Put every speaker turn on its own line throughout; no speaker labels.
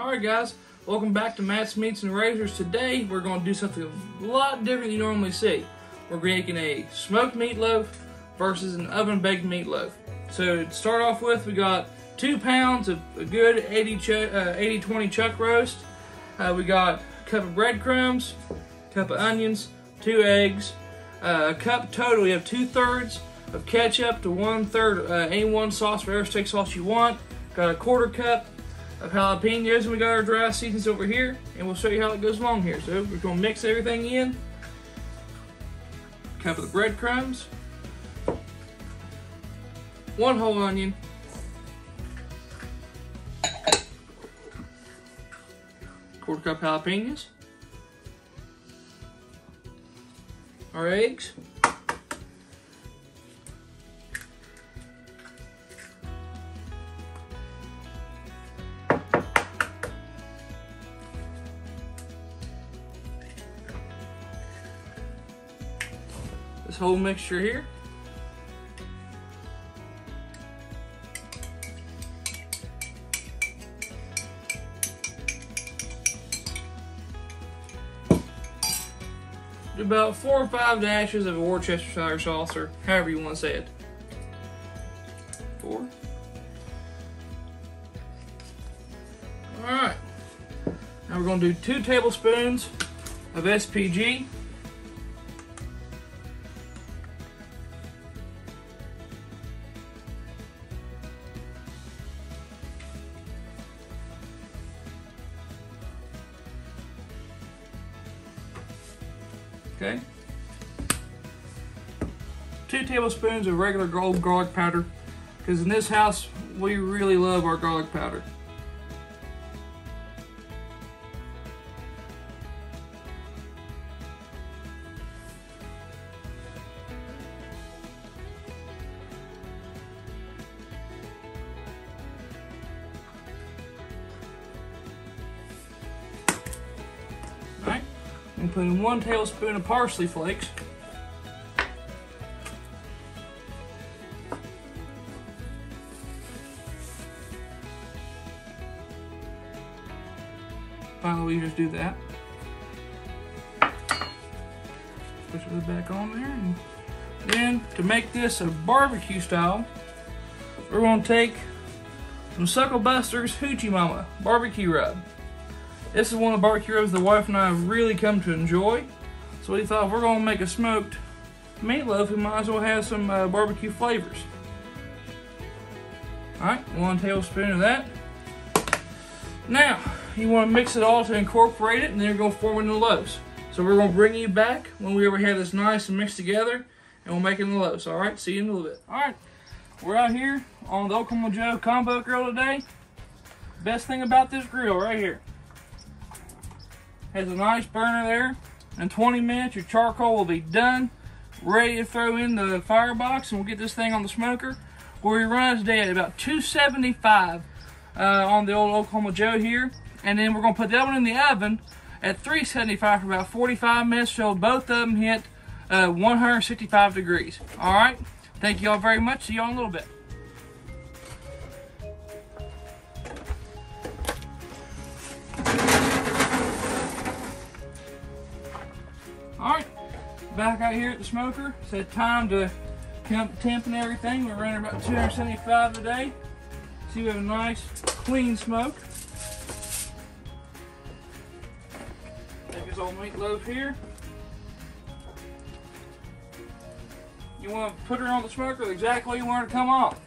Alright guys, welcome back to Matt's Meats and Razors. Today we're going to do something a lot different than you normally see. We're making a smoked meatloaf versus an oven-baked meatloaf. So to start off with, we got 2 pounds of a good 80-20 chuck roast. We got a cup of breadcrumbs, a cup of onions, 2 eggs, a cup total. We have 2/3 of ketchup to 1/3 A1 sauce, whatever steak sauce you want. Got a 1/4 cup of jalapeños, and we got our dry seasonings over here, and we'll show you how it goes along here. So we're going to mix everything in. Cup of the breadcrumbs, 1 whole onion, 1/4 cup jalapeños, our eggs, this whole mixture here. Do about 4 or 5 dashes of Worcestershire sauce, or however you want to say it. 4. Alright. Now we're going to do 2 tablespoons of SPG. Okay. 2 tablespoons of regular gold garlic powder, because in this house we really love our garlic powder. Alright. And put in 1 tablespoon of parsley flakes. Finally, we just do that. Push it back on there. And then, to make this a barbecue style, we're going to take some Suckle Buster's Hoochie Mama barbecue rub. This is one of the barbecue rubs the wife and I have really come to enjoy. So we thought, if we're going to make a smoked meatloaf, we might as well have some barbecue flavors. Alright, 1 tablespoon of that. Now, you want to mix it all to incorporate it, and then you're going to form it into loaves. So we're going to bring you back when we ever have this nice and mixed together, and we'll make it into loaves. Alright, see you in a little bit. Alright, we're out here on the Oklahoma Joe combo grill today. Best thing about this grill right here. Has a nice burner there. In 20 minutes, your charcoal will be done, ready to throw in the firebox, and we'll get this thing on the smoker, where we run today at about 275 on the old Oklahoma Joe here. And then we're going to put that one in the oven at 375 for about 45 minutes, so both of them hit 165 degrees. All right? Thank you all very much. See you all in a little bit. Alright, back out here at the smoker. It's time to count the temp and everything. We're running about 275 today. See, we have a nice clean smoke. Take this old meatloaf here. You want to put her on the smoker exactly you want her to come off.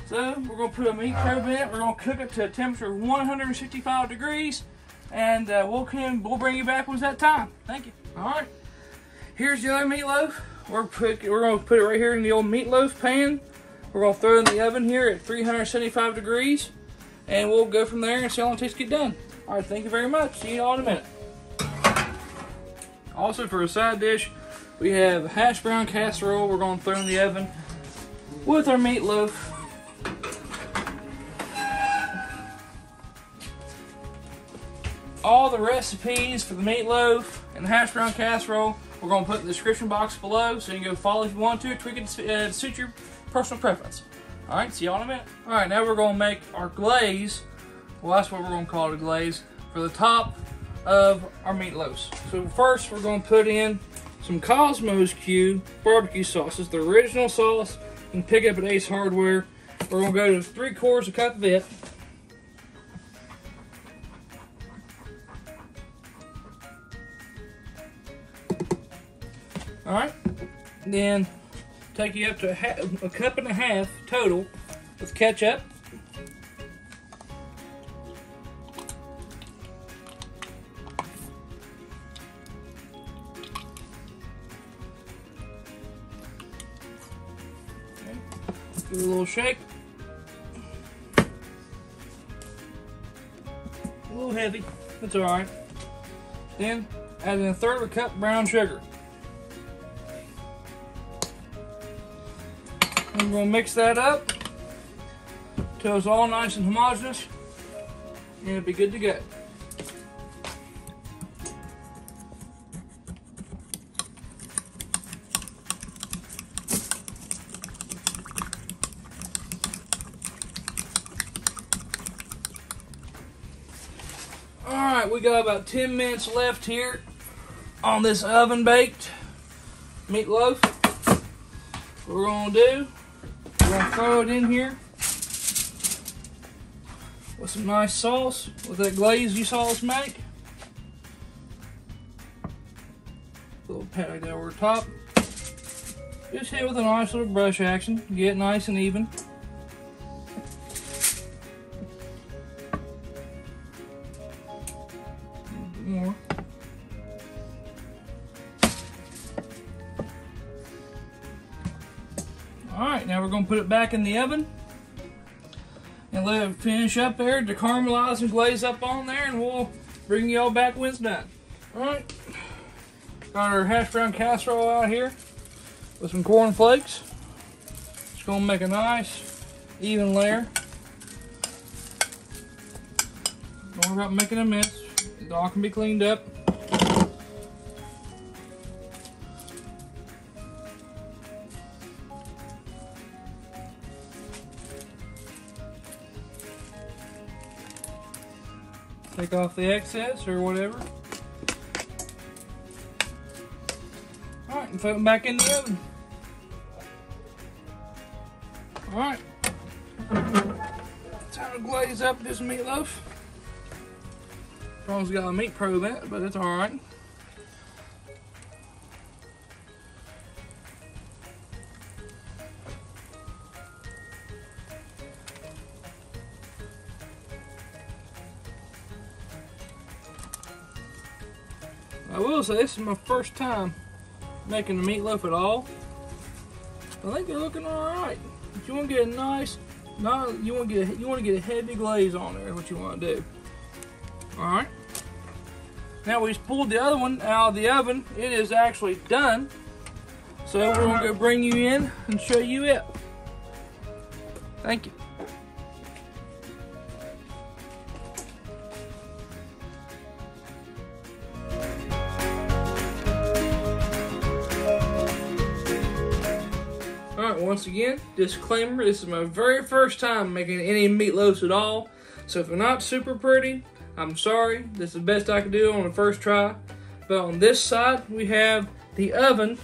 So we're going to put a meat probe in it. We're going to cook it to a temperature of 165 degrees, and we'll bring you back when it's that time. Thank you. All right. Here's the other meatloaf. We're going to put it right here in the old meatloaf pan. We're going to throw it in the oven here at 375 degrees, and we'll go from there and see how long it takes to get done. All right, thank you very much. See you all in a minute. Also, for a side dish, we have Hashbrown Casserole we're going to throw in the oven with our meatloaf. All the recipes for the meatloaf and the Hashbrown Casserole we're going to put in the description box below, so you can go follow if you want to, tweak it to suit your personal preference. Alright, see y'all in a minute. Alright, now we're going to make our glaze well, that's what we're going to call it, a glaze, for the top of our meatloafs. So first we're going to put in some Cosmos Q barbecue sauce. It's the original sauce you can pick up at Ace Hardware. We're going to go to 3/4 cup of it. Alright, then take you up to a cup and a half total of ketchup. Okay. Give it a little shake. A little heavy, that's alright. Then add in 1/3 cup brown sugar. And we're going to mix that up until it's all nice and homogeneous, and it'll be good to go. Alright, we got about 10 minutes left here on this oven baked meatloaf. What we're going to do, we're going to throw it in here with some nice sauce, with that glaze you saw us make. A little pat like that over the top. Just hit with a nice little brush action, get it nice and even. More. Alright, now we're going to put it back in the oven and let it finish up there to caramelize and glaze up on there, and we'll bring you all back when it's done. Alright, got our Hashbrown Casserole out here with some corn flakes. Just going to make a nice even layer. Don't worry about making a mess, it all can be cleaned up. Take off the excess or whatever. Alright, and put them back in the oven. Alright. Time to glaze up this meatloaf. Probably got a meat probe in it, but it's alright. I will say this is my first time making a meatloaf at all. I think they're looking alright. If you want to get a nice, you want to get a heavy glaze on there. What you want to do. All right. Now we just pulled the other one out of the oven. It is actually done. So we're going to go bring you in and show you it. Thank you. Alright, once again, disclaimer, this is my very first time making any meatloaves at all. So if they're not super pretty, I'm sorry. This is the best I can do on the first try. But on this side, we have the oven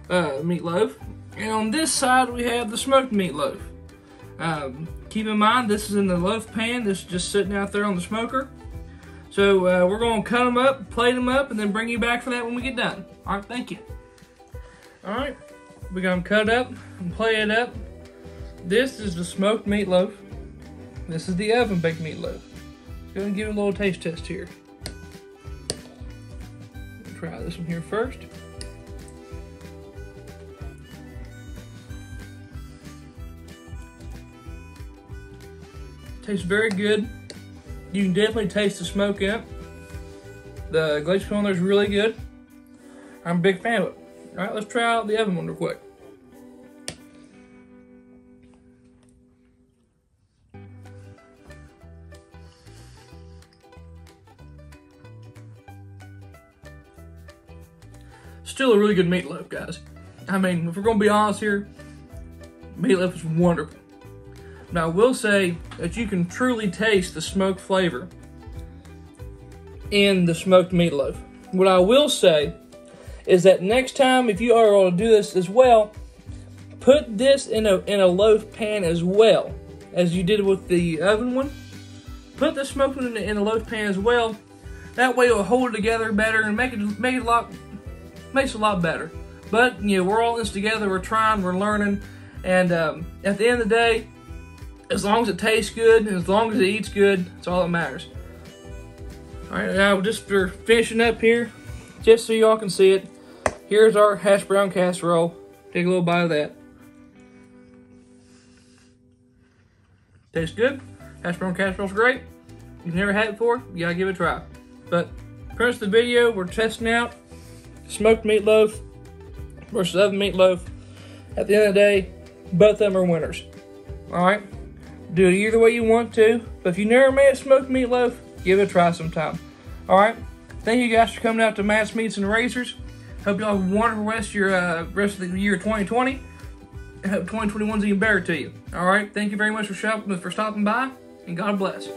meatloaf. And on this side, we have the smoked meatloaf. Keep in mind, this is in the loaf pan. This is just sitting out there on the smoker. So we're going to cut them up, plate them up, and then bring you back for that when we get done. Alright, thank you. Alright, we got them cut up and plated up. This is the smoked meatloaf. This is the oven baked meatloaf. Go and give it a little taste test here. Try this one here first. Tastes very good. You can definitely taste the smoke in it. The glaze on there is really good. I'm a big fan of it. All right, let's try out the oven one real quick. Still a really good meatloaf, guys. I mean, if we're gonna be honest here, meatloaf is wonderful. But I will say that you can truly taste the smoked flavor in the smoked meatloaf. What I will say is that next time, if you are going to do this as well, put this in a loaf pan as well as you did with the oven one. Put the smoked one in a loaf pan as well. That way it will hold it together better and makes it a lot better. But you know, we're all in this together. We're trying, we're learning, and at the end of the day, as long as it tastes good and as long as it eats good, that's all that matters. All right, now just for finishing up here, just so y'all can see it, here's our Hashbrown Casserole. Take a little bite of that. Tastes good. Hashbrown Casserole's great. If you've never had it before, you gotta give it a try. But for the rest of the video, we're testing out smoked meatloaf versus oven meatloaf. At the end of the day, both of them are winners. Alright? Do it either way you want to, but if you never made a smoked meatloaf, give it a try sometime. Alright? Thank you guys for coming out to Matt's Meats and Razors. Hope y'all have a wonderful rest of the year 2020. I hope 2021's even better to you. Alright? Thank you very much for stopping by, and God bless.